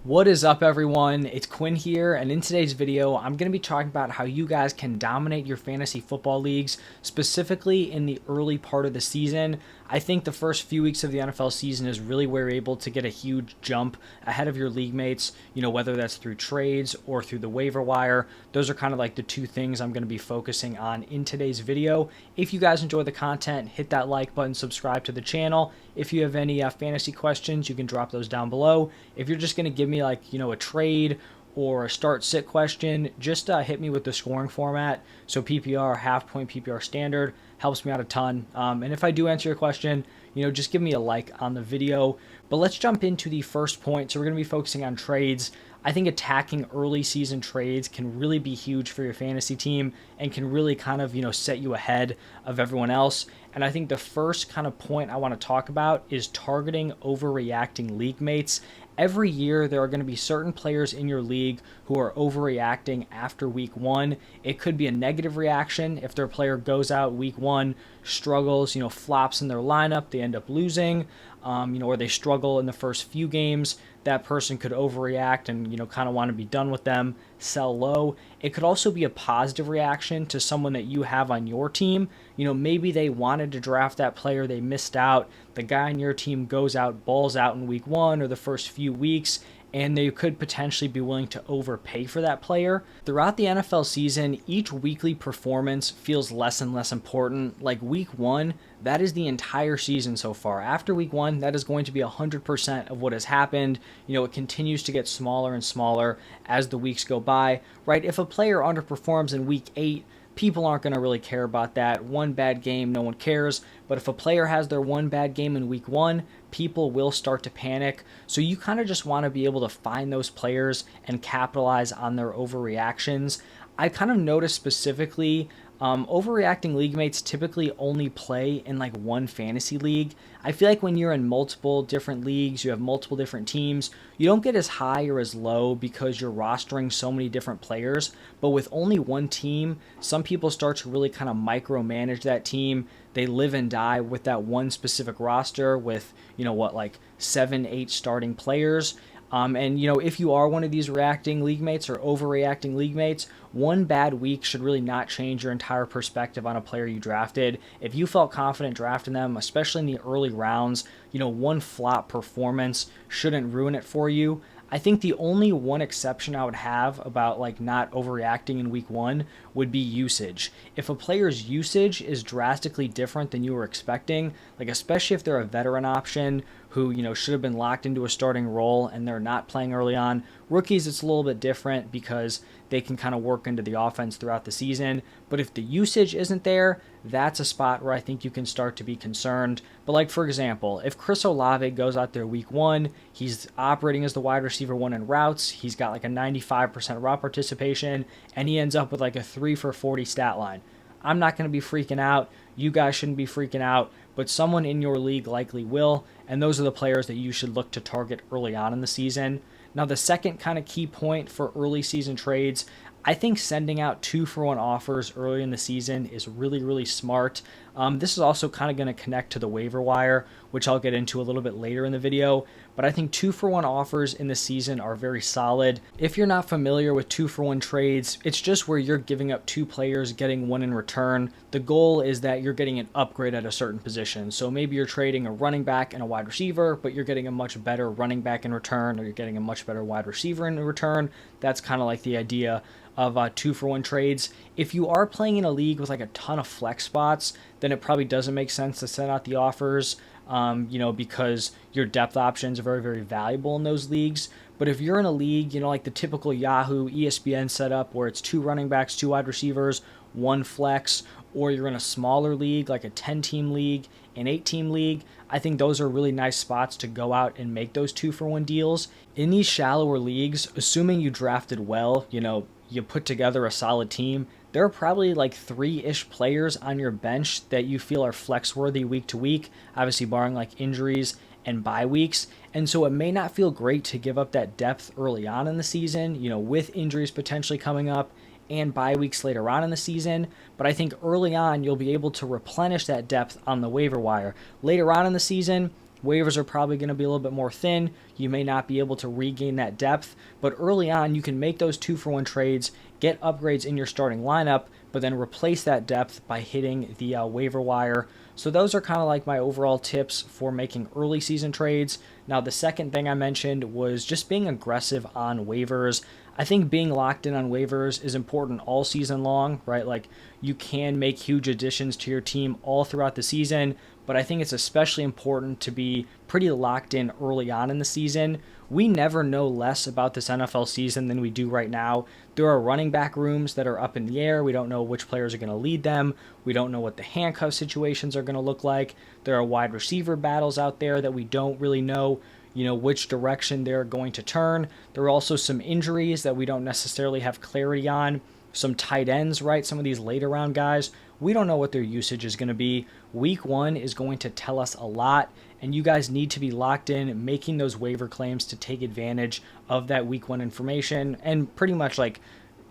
What is up, everyone? It's Quinn here, and in today's video, I'm going to be talking about how you guys can dominate your fantasy football leagues, specifically in the early part of the season. I think the first few weeks of the NFL season is really where you're able to get a huge jump ahead of your league mates, whether that's through trades or through the waiver wire. Those are kind of like the two things I'm going to be focusing on in today's video. If you guys enjoy the content, hit that like button, subscribe to the channel. If you have any fantasy questions, you can drop those down below. If you're just going to give me a trade or a start sit question, just hit me with the scoring format. So PPR, half point PPR standard helps me out a ton. And if I do answer your question, just give me a like on the video. But let's jump into the first point. So we're going to be focusing on trades. I think attacking early season trades can really be huge for your fantasy team and can really kind of, set you ahead of everyone else. And I think the first kind of point I want to talk about is targeting overreacting league mates. Every year, there are going to be certain players in your league who are overreacting after week one. It could be a negative reaction if their player goes out week one, struggles, flops in their lineup, they end up losing, or they struggle in the first few games. That person could overreact and, kind of want to be done with them, sell low. It could also be a positive reaction to someone that you have on your team. Maybe they wanted to draft that player, they missed out. The guy on your team goes out, balls out in week one or the first few weeks, and they could potentially be willing to overpay for that player. Throughout the NFL season, each weekly performance feels less and less important. Like week one, that is the entire season so far. After week one, that is going to be 100% of what has happened. It continues to get smaller and smaller as the weeks go by, right? If a player underperforms in week 8, people aren't going to really care about that. One bad game, no one cares. But if a player has their one bad game in week one, people will start to panic. So you kind of just want to be able to find those players and capitalize on their overreactions. I kind of noticed specifically overreacting league mates typically only play in like one fantasy league. I feel like when you're in multiple different leagues, you have multiple different teams, you don't get as high or as low because you're rostering so many different players. But with only one team, some people start to really kind of micromanage that team. They live and die with that one specific roster with, 7, 8 starting players. If you are one of these reacting league mates or overreacting league mates, one bad week should really not change your entire perspective on a player you drafted. If you felt confident drafting them, especially in the early rounds, one flop performance shouldn't ruin it for you. I think the only one exception I would have about not overreacting in week one would be usage. If a player's usage is drastically different than you were expecting, especially if they're a veteran option who, should have been locked into a starting role and they're not playing early on. Rookies, it's a little bit different because they can kind of work into the offense throughout the season. But if the usage isn't there, that's a spot where I think you can start to be concerned. But for example, if Chris Olave goes out there week one, he's operating as the wide receiver one in routes, he's got a 95% route participation, and he ends up with a 3 for 40 stat line. I'm not going to be freaking out. You guys shouldn't be freaking out, but someone in your league likely will, and those are the players that you should look to target early on in the season. Now, the second kind of key point for early season trades, I think sending out 2-for-1 offers early in the season is really, really smart. This is also kind of going to connect to the waiver wire, which I'll get into a little bit later in the video. But I think 2-for-1 offers in the season are very solid. If you're not familiar with 2-for-1 trades, it's just where you're giving up 2 players, getting one in return. The goal is that you're getting an upgrade at a certain position. So maybe you're trading a running back and a wide receiver, but you're getting a much better running back in return, or you're getting a much better wide receiver in return. That's kind of the idea of 2-for-1 trades. If you are playing in a league with a ton of flex spots, then it probably doesn't make sense to send out the offers, because your depth options are very, very valuable in those leagues. But if you're in a league, like the typical Yahoo ESPN setup where it's 2 running backs, 2 wide receivers, 1 flex, or you're in a smaller league like a 10-team league, an 8-team league, I think those are really nice spots to go out and make those 2-for-1 deals. In these shallower leagues, assuming you drafted well, you put together a solid team, there are probably 3-ish players on your bench that you feel are flex worthy week to week, obviously barring injuries and bye weeks. And so it may not feel great to give up that depth early on in the season, with injuries potentially coming up and bye weeks later on in the season. But I think early on, you'll be able to replenish that depth on the waiver wire. Later on in the season, Waivers are probably going to be a little bit more thin. You may not be able to regain that depth, but early on, you can make those 2-for-1 trades, get upgrades in your starting lineup, but then replace that depth by hitting the waiver wire. So those are kind of like my overall tips for making early season trades. Now, the second thing I mentioned was just being aggressive on waivers. I think being locked in on waivers is important all season long, right? Like, you can make huge additions to your team all throughout the season, but I think it's especially important to be pretty locked in early on in the season. We never know less about this NFL season than we do right now. There are running back rooms that are up in the air. We don't know which players are going to lead them. We don't know what the handcuff situations are going to look like. There are wide receiver battles out there that we don't really know, which direction they're going to turn. There are also some injuries that we don't necessarily have clarity on. Some tight ends, right? Some of these later round guys, we don't know what their usage is going to be. Week 1 is going to tell us a lot, and you guys need to be locked in, making those waiver claims to take advantage of that Week 1 information, and pretty much like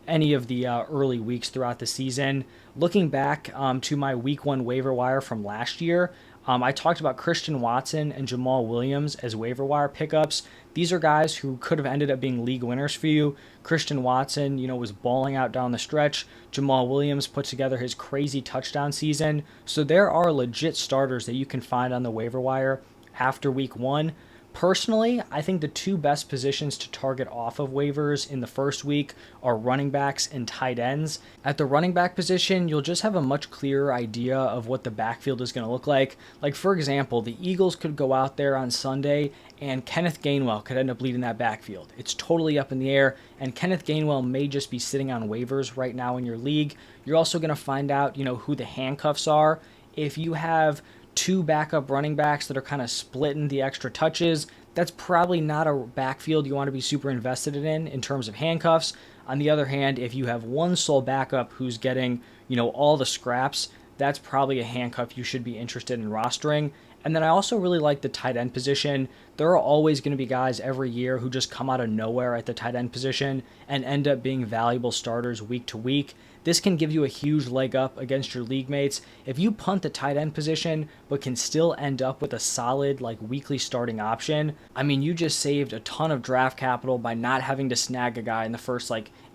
any of the early weeks throughout the season. Looking back to my Week 1 waiver wire from last year, I talked about Christian Watson and Jamal Williams as waiver wire pickups. These are guys who could have ended up being league winners for you. Christian Watson, was balling out down the stretch. Jamal Williams put together his crazy touchdown season. So there are legit starters that you can find on the waiver wire after Week 1. Personally, I think the 2 best positions to target off of waivers in the first week are running backs and tight ends. At the running back position, you'll just have a much clearer idea of what the backfield is going to look like. Like, for example, the Eagles could go out there on Sunday and Kenneth Gainwell could end up leading that backfield. It's totally up in the air, and Kenneth Gainwell may just be sitting on waivers right now in your league. You're also going to find out, who the handcuffs are. If you have 2 backup running backs that are kind of splitting the extra touches, that's probably not a backfield you want to be super invested in terms of handcuffs. On the other hand, if you have one sole backup who's getting, all the scraps, that's probably a handcuff you should be interested in rostering. And then I also really like the tight end position. There are always going to be guys every year who just come out of nowhere at the tight end position and end up being valuable starters week to week. This can give you a huge leg up against your league mates. If you punt the tight end position, but can still end up with a solid weekly starting option, you just saved a ton of draft capital by not having to snag a guy in the first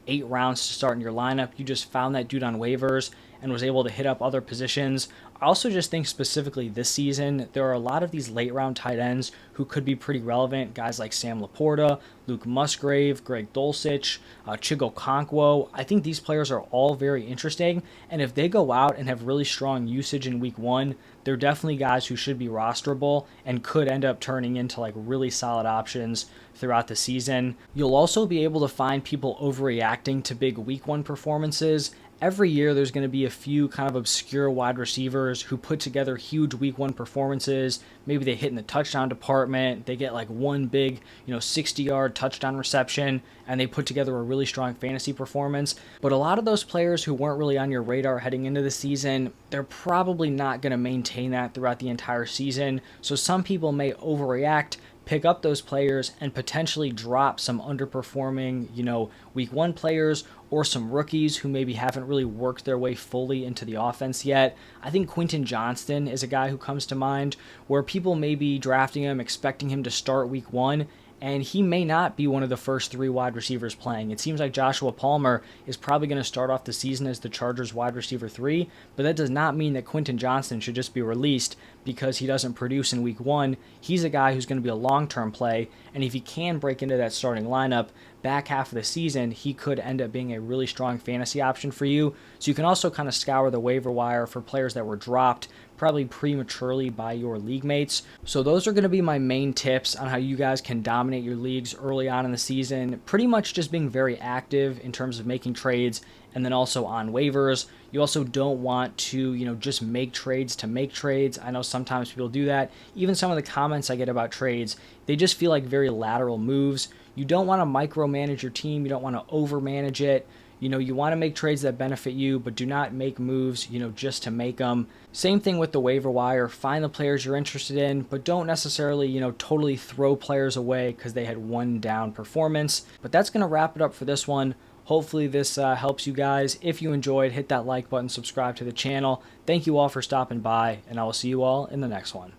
8 rounds to start in your lineup. You just found that dude on waivers and was able to hit up other positions. I also just think specifically this season, there are a lot of these late round tight ends who could be pretty relevant. Guys like Sam Laporta, Luke Musgrave, Greg Dulcich, Chigo Okonkwo. I think these players are all very interesting. And if they go out and have really strong usage in Week 1, they're definitely guys who should be rosterable and could end up turning into really solid options throughout the season. You'll also be able to find people overreacting to big Week 1 performances. Every year there's going to be a few kind of obscure wide receivers who put together huge Week 1 performances. Maybe they hit in the touchdown department. They get one big, 60-yard touchdown reception, and they put together a really strong fantasy performance. But a lot of those players who weren't really on your radar heading into the season, they're probably not going to maintain that throughout the entire season. So some people may overreact, pick up those players, and potentially drop some underperforming, Week 1 players or some rookies who maybe haven't really worked their way fully into the offense yet. I think Quentin Johnston is a guy who comes to mind where people may be drafting him, expecting him to start Week 1, and he may not be one of the first 3 wide receivers playing. It seems like Joshua Palmer is probably going to start off the season as the Chargers wide receiver 3, but that does not mean that Quentin Johnston should just be released because he doesn't produce in Week 1. He's a guy who's going to be a long-term play, and if he can break into that starting lineup back half of the season, he could end up being a really strong fantasy option for you. So you can also kind of scour the waiver wire for players that were dropped probably prematurely by your league mates. So those are going to be my main tips on how you guys can dominate your leagues early on in the season. Pretty much just being very active in terms of making trades and then also on waivers. You also don't want to, just make trades to make trades. I know sometimes people do that. Even some of the comments I get about trades, they just feel like very lateral moves. You don't want to micromanage your team. You don't want to overmanage it. You want to make trades that benefit you, but do not make moves, just to make them. Same thing with the waiver wire. Find the players you're interested in, but don't necessarily, totally throw players away because they had one down performance. But that's going to wrap it up for this one. Hopefully this helps you guys. If you enjoyed, hit that like button, subscribe to the channel. Thank you all for stopping by, and I will see you all in the next one.